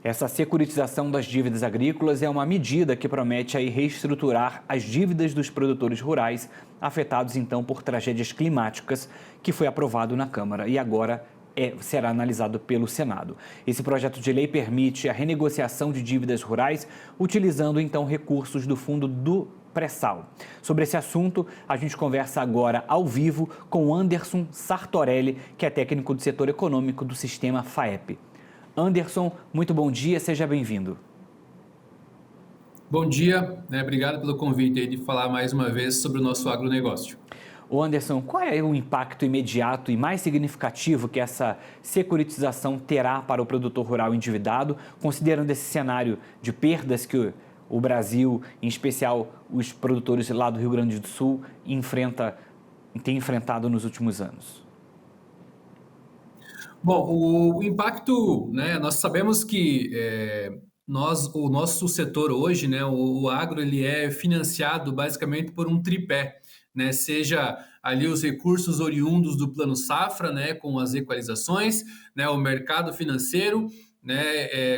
Essa securitização das dívidas agrícolas é uma medida que promete aí reestruturar as dívidas dos produtores rurais afetados então por tragédias climáticas, que foi aprovado na Câmara e agora será analisado pelo Senado. Esse projeto de lei permite a renegociação de dívidas rurais utilizando então recursos do fundo do pré-sal. Sobre esse assunto, a gente conversa agora ao vivo com Anderson Sartorelli, que é técnico do setor econômico do sistema FAEP. Anderson, muito bom dia, seja bem-vindo. Bom dia, obrigado pelo convite aí de falar mais uma vez sobre o nosso agronegócio. Ô Anderson, qual é o impacto imediato e mais significativo que essa securitização terá para o produtor rural endividado, considerando esse cenário de perdas que o Brasil, em especial os produtores lá do Rio Grande do Sul, tem enfrentado nos últimos anos? Bom, o impacto, nós sabemos que o nosso setor hoje, o agro, ele é financiado basicamente por um tripé, seja ali os recursos oriundos do Plano Safra, com as equalizações, o mercado financeiro,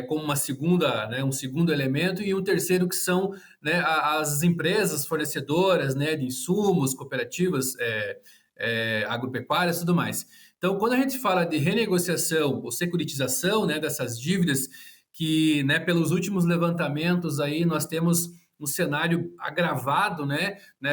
como um segundo elemento, e um terceiro que são as empresas fornecedoras de insumos, cooperativas agropecuárias e tudo mais. Então, quando a gente fala de renegociação ou securitização dessas dívidas, que pelos últimos levantamentos aí nós temos um cenário agravado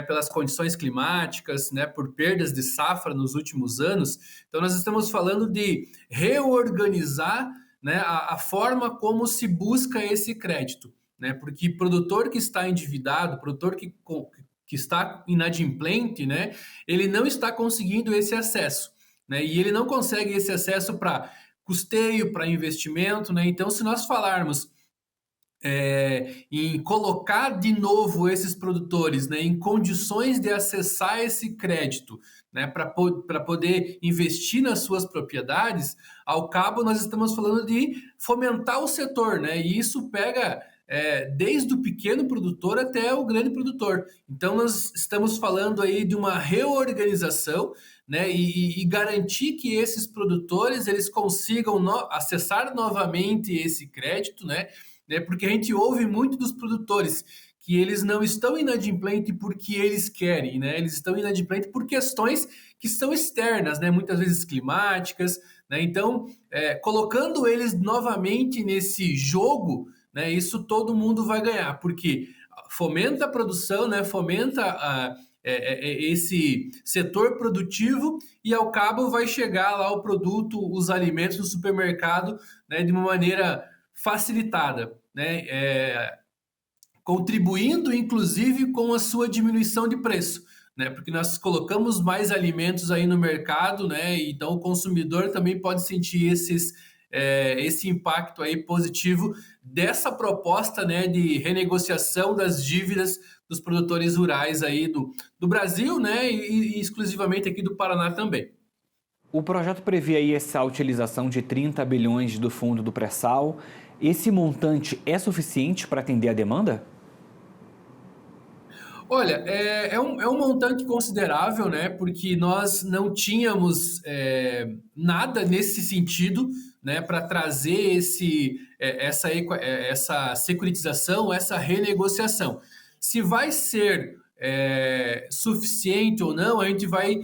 pelas condições climáticas, por perdas de safra nos últimos anos. Então, nós estamos falando de reorganizar a forma como se busca esse crédito. Porque produtor que está endividado, produtor que está inadimplente, ele não está conseguindo esse acesso. E ele não consegue esse acesso para custeio, para investimento. Então, se nós falarmos em colocar de novo esses produtores em condições de acessar esse crédito, para poder investir nas suas propriedades, ao cabo nós estamos falando de fomentar o setor, e isso pega desde o pequeno produtor até o grande produtor. Então nós estamos falando aí de uma reorganização, e garantir que esses produtores eles consigam acessar novamente esse crédito, porque a gente ouve muito dos produtores que eles não estão inadimplentes porque eles querem, eles estão inadimplentes por questões que são externas, muitas vezes climáticas, então colocando eles novamente nesse jogo, isso todo mundo vai ganhar, porque fomenta a produção, fomenta esse setor produtivo e ao cabo vai chegar lá o produto, os alimentos no supermercado, de uma maneira facilitada, contribuindo inclusive com a sua diminuição de preço, porque nós colocamos mais alimentos aí no mercado, então o consumidor também pode sentir esse impacto aí positivo dessa proposta de renegociação das dívidas dos produtores rurais aí do Brasil, e exclusivamente aqui do Paraná também. O projeto prevê aí essa utilização de 30 bilhões do fundo do pré-sal. Esse montante é suficiente para atender a demanda? Olha, é um montante considerável, porque nós não tínhamos nada nesse sentido, para trazer essa securitização, essa renegociação. Se vai ser suficiente ou não, a gente vai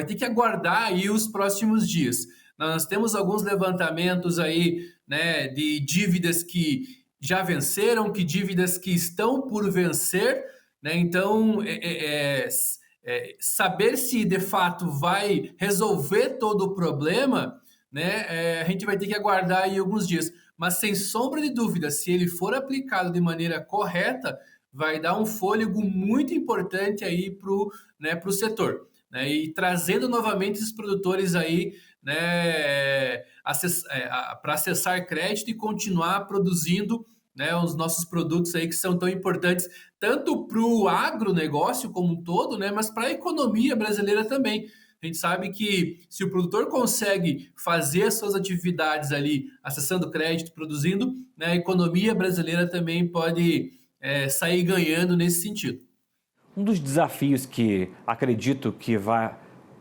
ter que aguardar aí os próximos dias. Nós temos alguns levantamentos aí, de dívidas que já venceram, que dívidas que estão por vencer, então, saber se de fato vai resolver todo o problema, a gente vai ter que aguardar aí alguns dias. Mas sem sombra de dúvida, se ele for aplicado de maneira correta, vai dar um fôlego muito importante aí para o setor. E trazendo novamente esses produtores aí para acessar crédito e continuar produzindo os nossos produtos aí que são tão importantes, tanto para o agronegócio como um todo, mas para a economia brasileira também. A gente sabe que se o produtor consegue fazer as suas atividades ali, acessando crédito, produzindo, a economia brasileira também pode sair ganhando nesse sentido. Um dos desafios que acredito que vai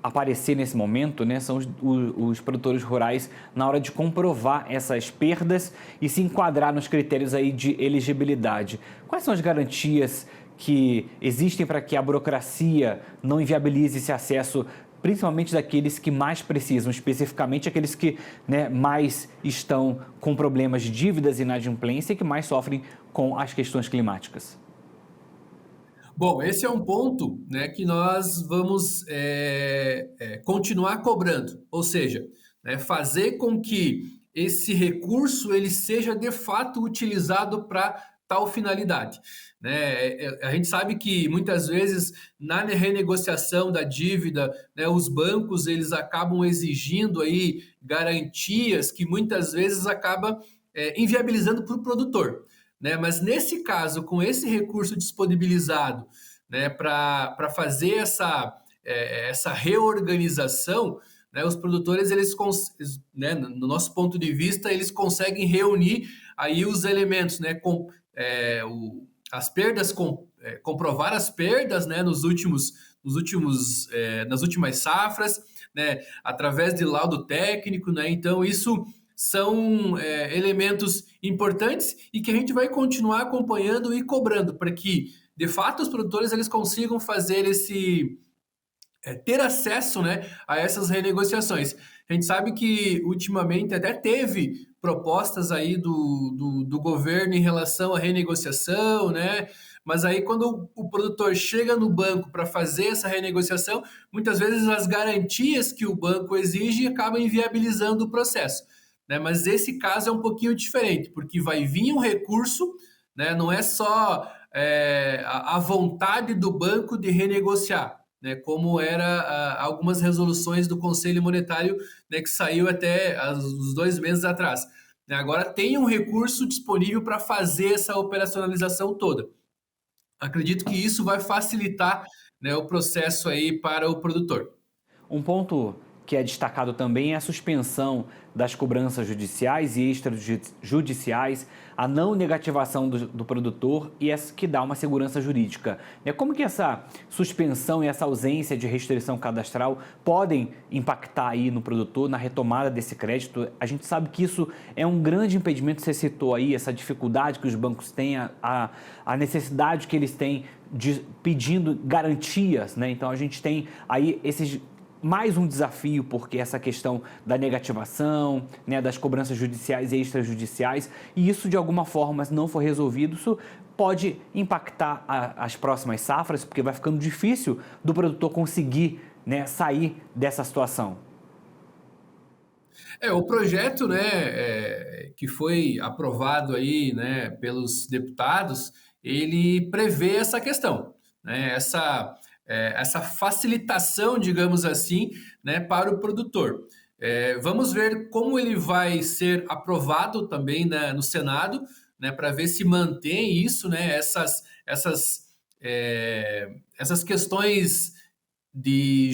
aparecer nesse momento, né, são os produtores rurais na hora de comprovar essas perdas e se enquadrar nos critérios aí de elegibilidade. Quais são as garantias que existem para que a burocracia não inviabilize esse acesso, principalmente daqueles que mais precisam, especificamente aqueles que, né, mais estão com problemas de dívidas e inadimplência e que mais sofrem com as questões climáticas? Bom, esse é um ponto, né, que nós vamos continuar cobrando, ou seja, né, fazer com que esse recurso ele seja de fato utilizado para tal finalidade. Né? A gente sabe que muitas vezes na renegociação da dívida, né, os bancos eles acabam exigindo aí garantias que muitas vezes acaba inviabilizando para o produtor. Né? Mas nesse caso, com esse recurso disponibilizado, né, para fazer essa reorganização, né, os produtores, né, no nosso ponto de vista, eles conseguem reunir aí os elementos, né, as perdas, comprovar as perdas, né, nas últimas safras, né, através de laudo técnico, né, então isso são elementos importantes e que a gente vai continuar acompanhando e cobrando para que, de fato, os produtores eles consigam fazer ter acesso, né, a essas renegociações. A gente sabe que ultimamente até teve propostas aí do governo em relação à renegociação, né? Mas aí quando o produtor chega no banco para fazer essa renegociação, muitas vezes as garantias que o banco exige acabam inviabilizando o processo. Né? Mas esse caso é um pouquinho diferente, porque vai vir um recurso, né? Não é só a vontade do banco de renegociar, né? Como era algumas resoluções do Conselho Monetário, né? Que saiu até uns 2 meses atrás. Né? Agora tem um recurso disponível para fazer essa operacionalização toda. Acredito que isso vai facilitar, né, o processo aí para o produtor. Um ponto que é destacado também é a suspensão das cobranças judiciais e extrajudiciais, a não negativação do produtor e essa que dá uma segurança jurídica. Como que essa suspensão e essa ausência de restrição cadastral podem impactar aí no produtor, na retomada desse crédito? A gente sabe que isso é um grande impedimento, você citou aí essa dificuldade que os bancos têm, a necessidade que eles têm de pedindo garantias, né? Então a gente tem aí mais um desafio, porque essa questão da negativação, né, das cobranças judiciais e extrajudiciais, e isso de alguma forma, se não for resolvido, isso pode impactar as próximas safras, porque vai ficando difícil do produtor conseguir, né, sair dessa situação. O projeto, né, que foi aprovado aí, né, pelos deputados, ele prevê essa questão, né, essa facilitação, digamos assim, né, para o produtor. Vamos ver como ele vai ser aprovado também, né, no Senado, né, para ver se mantém isso, né, essas questões de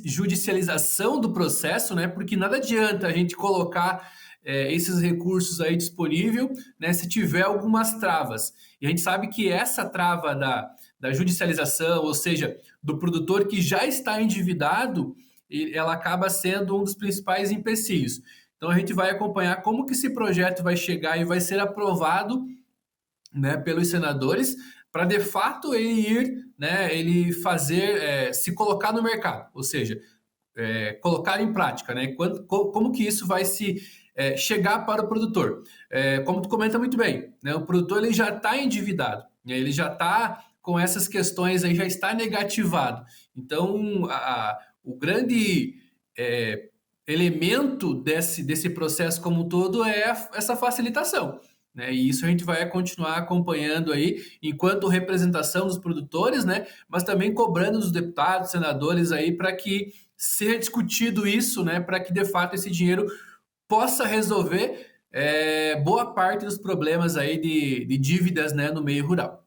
judicialização do processo, né? Porque nada adianta a gente colocar esses recursos aí disponível, né? Se tiver algumas travas. E a gente sabe que essa trava da judicialização, ou seja, do produtor que já está endividado, ela acaba sendo um dos principais empecilhos. Então a gente vai acompanhar como que esse projeto vai chegar e vai ser aprovado, né, pelos senadores, para de fato ele ir, né, ele fazer, se colocar no mercado, ou seja, colocar em prática, né, como que isso vai se chegar para o produtor. Como tu comenta muito bem, né, o produtor ele já está endividado, né, ele já está com essas questões aí, já está negativado. Então, o grande elemento desse processo como um todo é essa facilitação. Né? E isso a gente vai continuar acompanhando aí, enquanto representação dos produtores, né? Mas também cobrando dos deputados, senadores aí, para que seja discutido isso, né? Para que de fato esse dinheiro possa resolver boa parte dos problemas aí de dívidas, né, no meio rural.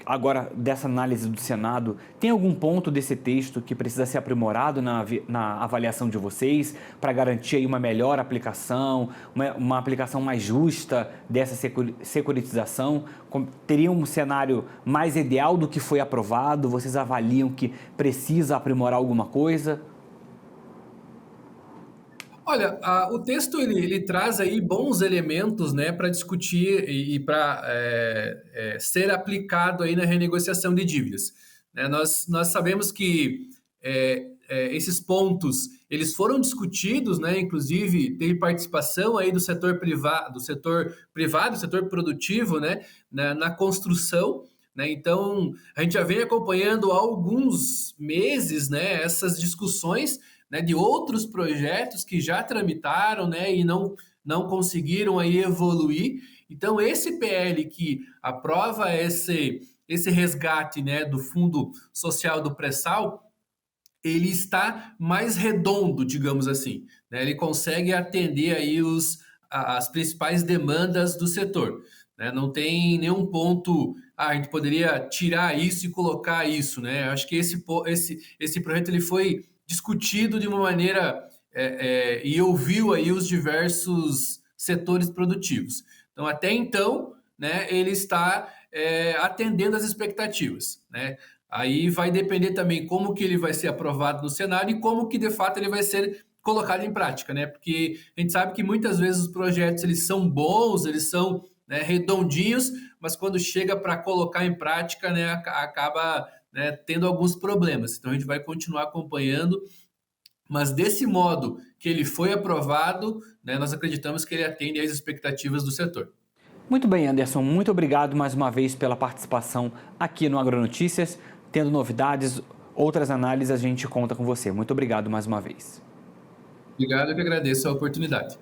Agora, dessa análise do Senado, tem algum ponto desse texto que precisa ser aprimorado na avaliação de vocês para garantir aí uma melhor aplicação, uma aplicação mais justa dessa securitização? Teria um cenário mais ideal do que foi aprovado? Vocês avaliam que precisa aprimorar alguma coisa? Olha, o texto ele traz aí bons elementos, né, para discutir e para ser aplicado aí na renegociação de dívidas. Né? Nós sabemos que esses pontos eles foram discutidos, né, inclusive teve participação aí do setor privado, setor produtivo, né, na construção. Né? Então, a gente já vem acompanhando há alguns meses, né, essas discussões, né, de outros projetos que já tramitaram, né, e não conseguiram aí evoluir. Então, esse PL que aprova esse resgate, né, do Fundo Social do Pré-Sal, ele está mais redondo, digamos assim. Né? Ele consegue atender aí as principais demandas do setor. Né? Não tem nenhum ponto, a gente poderia tirar isso e colocar isso. Né? Eu acho que esse projeto ele foi discutido de uma maneira e ouviu aí os diversos setores produtivos. Então, até então, né, ele está atendendo às expectativas. Né? Aí vai depender também como que ele vai ser aprovado no Senado e como que de fato ele vai ser colocado em prática, né? Porque a gente sabe que muitas vezes os projetos eles são bons, eles são, né, redondinhos, mas quando chega para colocar em prática, né, acaba, né, tendo alguns problemas. Então a gente vai continuar acompanhando, mas desse modo que ele foi aprovado, né, nós acreditamos que ele atende às expectativas do setor. Muito bem, Anderson, muito obrigado mais uma vez pela participação aqui no Agronotícias. Tendo novidades, outras análises, a gente conta com você. Muito obrigado mais uma vez. Obrigado, eu que agradeço a oportunidade.